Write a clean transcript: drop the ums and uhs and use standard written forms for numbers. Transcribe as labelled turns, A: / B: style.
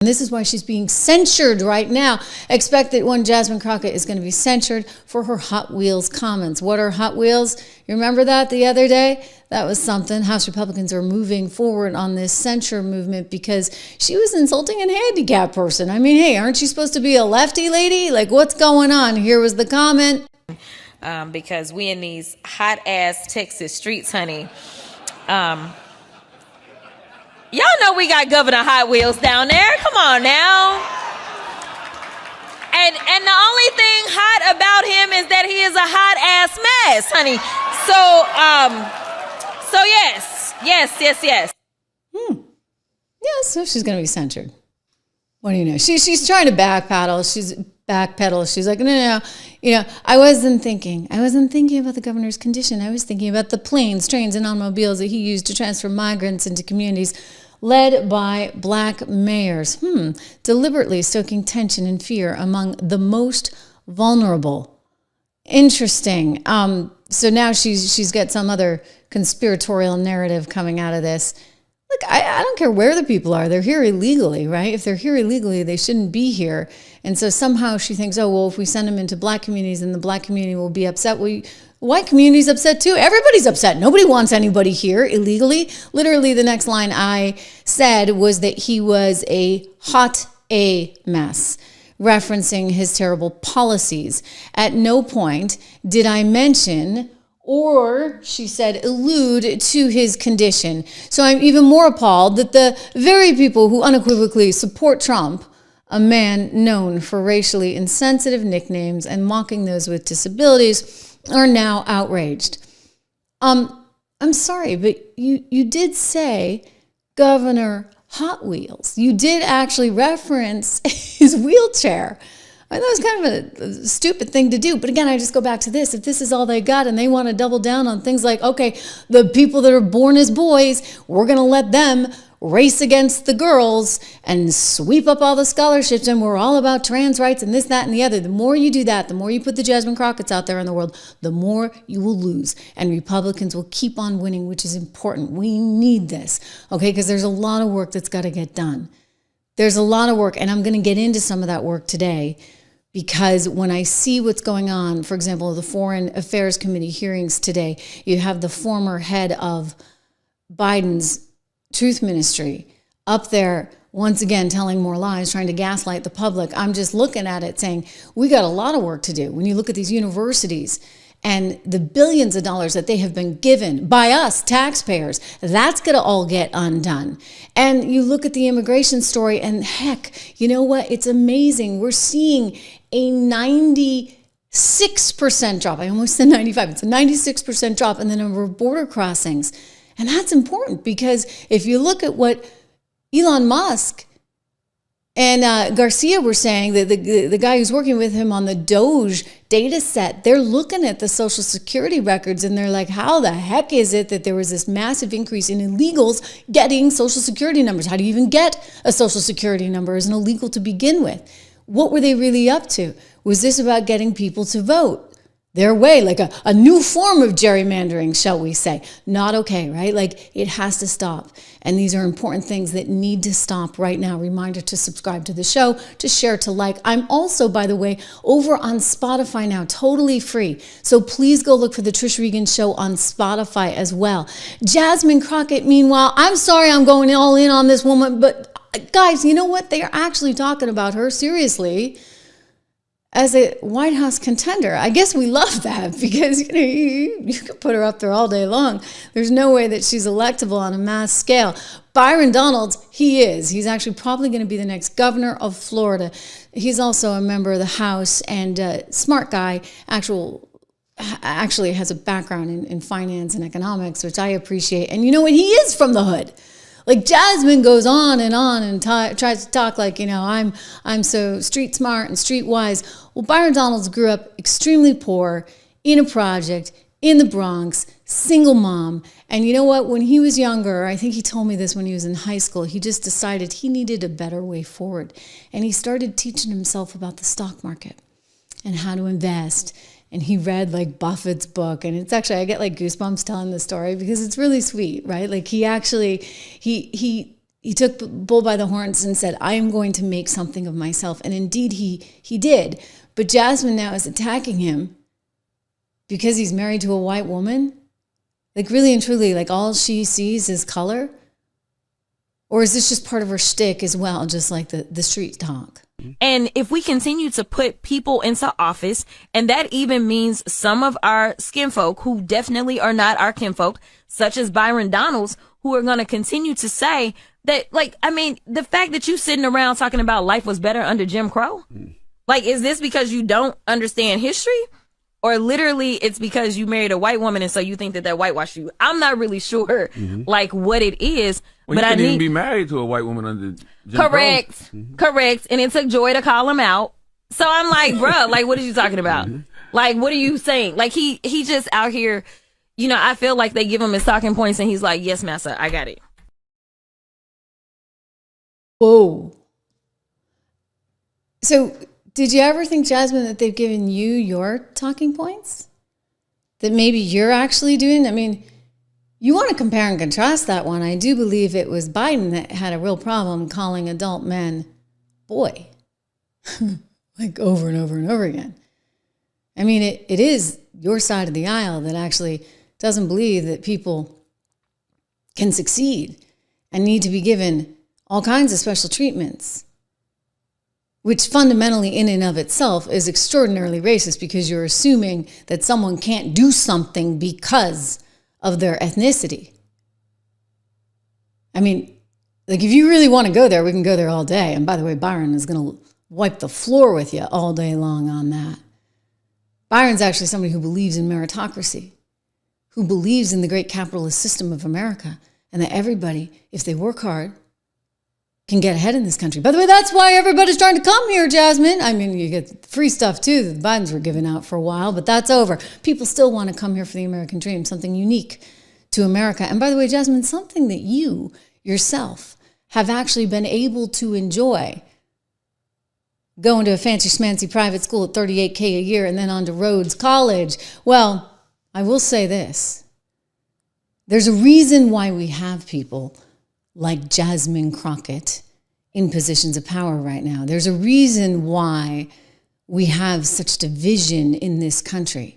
A: And this is why she's being censured right now. Expect that one Jasmine Crockett is going to be censured for her Hot Wheels comments. What are Hot Wheels? You remember that the other day? That was something. House Republicans are moving forward on this censure movement because she was insulting a handicapped person. I mean, hey, aren't you supposed to be a lefty lady? Like, what's going on? Here was the comment.
B: Because we in these hot-ass Texas streets, honey. Y'all know we got Governor Hot Wheels down there. Come on now. And the only thing hot about him is that he is a hot-ass mess, honey. So yes.
A: Yeah, so she's going to be censured. What do you know? She's trying to backpedal. She's like, no. You know, I wasn't thinking about the governor's condition. I was thinking about the planes, trains, and automobiles that he used to transfer migrants into communities led by black mayors, deliberately stoking tension and fear among the most vulnerable. Interesting. So now she's got some other conspiratorial narrative coming out of this. Look, I don't care where the people are. They're here illegally, right? If they're here illegally, they shouldn't be here. And so somehow she thinks, oh, well, if we send them into black communities, then the black community will be upset. Well, white community's upset too. Everybody's upset. Nobody wants anybody here illegally. Literally, the next line I said was that he was a hot A mess, referencing his terrible policies. At no point did I mention or, she said, allude to his condition. So I'm even more appalled that the very people who unequivocally support Trump, a man known for racially insensitive nicknames and mocking those with disabilities, are now outraged. I'm sorry, but you did say Governor Hot Wheels. You did actually reference his wheelchair. I mean, that was kind of a stupid thing to do. But again, I just go back to this. If this is all they got and they want to double down on things like, okay, the people that are born as boys, we're going to let them race against the girls and sweep up all the scholarships, and we're all about trans rights and this, that, and the other. The more you do that, the more you put the Jasmine Crockett's out there in the world, the more you will lose. And Republicans will keep on winning, which is important. We need this, okay? Because there's a lot of work that's got to get done. There's a lot of work, and I'm going to get into some of that work today. Because when I see what's going on, for example, the Foreign Affairs Committee hearings today, you have the former head of Biden's Truth Ministry up there once again telling more lies, trying to gaslight the public. I'm just looking at it saying, we got a lot of work to do. When you look at these universities and the billions of dollars that they have been given by us, taxpayers, that's going to all get undone. And you look at the immigration story and heck, you know what? It's amazing. We're seeing a 96% drop. I almost said 95. It's a 96% drop in the number of border crossings. And that's important because if you look at what Elon Musk and Garcia were saying, that the guy who's working with him on the Doge data set, they're looking at the Social Security records and they're like, how the heck is it that there was this massive increase in illegals getting Social Security numbers? How do you even get a Social Security number as an illegal to begin with? What were they really up to? Was this about getting people to vote their way, like a new form of gerrymandering, shall we say? Not okay, right? Like, it has to stop. And these are important things that need to stop right now. Reminder to subscribe to the show, to share, to like. I'm also, by the way, over on Spotify now, totally free. So please go look for the Trish Regan Show on Spotify as well. Jasmine Crockett, meanwhile, I'm sorry I'm going all in on this woman, but guys, you know what? They are actually talking about her seriously as a White House contender. I guess we love that because you can put her up there all day long. There's no way that she's electable on a mass scale. Byron Donalds, he is. He's actually probably going to be the next governor of Florida. He's also a member of the House and smart guy, actually has a background in finance and economics, which I appreciate. And you know what? He is from the hood. Like Jasmine goes on and tries to talk like, I'm so street smart and street wise. Well, Byron Donalds grew up extremely poor in a project in the Bronx, single mom. And you know what? When he was younger, I think he told me this when he was in high school, he just decided he needed a better way forward. And he started teaching himself about the stock market and how to invest. And he read like Buffett's book, and it's actually, I get like goosebumps telling the story because it's really sweet, right? Like he he took the bull by the horns and said, I am going to make something of myself. And indeed, he did. But Jasmine now is attacking him because he's married to a white woman. Like, really and truly, like, all she sees is color? Or is this just part of her shtick as well, just like the street talk?
B: And if we continue to put people into office, and that even means some of our skinfolk who definitely are not our kinfolk, such as Byron Donalds, who are going to continue to say that, like, I mean, the fact that you sitting around talking about life was better under Jim Crow, like, is this because you don't understand history? Or literally it's because you married a white woman and so you think that whitewashed you? I'm not really sure, like, what it is.
C: Well,
B: but
C: you
B: I
C: couldn't
B: need
C: even be married to a white woman under Jim
B: correct,
C: Crow.
B: correct. And it took Joy to call him out. So I'm like, bruh, like, what are you talking about? Like, what are you saying? Like, he just out here, you know, I feel like they give him his talking points and he's like, yes, massa, I got it.
A: Whoa. So did you ever think, Jasmine, that they've given you your talking points? That maybe you're actually doing? I mean, you want to compare and contrast that one. I do believe it was Biden that had a real problem calling adult men boy, like over and over and over again. I mean, it is your side of the aisle that actually doesn't believe that people can succeed and need to be given all kinds of special treatments, which fundamentally in and of itself is extraordinarily racist, because you're assuming that someone can't do something because of their ethnicity. I mean, like, if you really want to go there, we can go there all day. And by the way, Byron is going to wipe the floor with you all day long on that. Byron's actually somebody who believes in meritocracy, who believes in the great capitalist system of America, and that everybody, if they work hard, can get ahead in this country. By the way, that's why everybody's trying to come here, Jasmine. I mean, you get free stuff too that the Bidens were giving out for a while, but that's over. People still want to come here for the American dream, something unique to America. And by the way, Jasmine, something that you yourself have actually been able to enjoy. Going to a fancy schmancy private school at $38K a year and then on to Rhodes College. Well, I will say this. There's a reason why we have people like Jasmine Crockett in positions of power right now. There's a reason why we have such division in this country.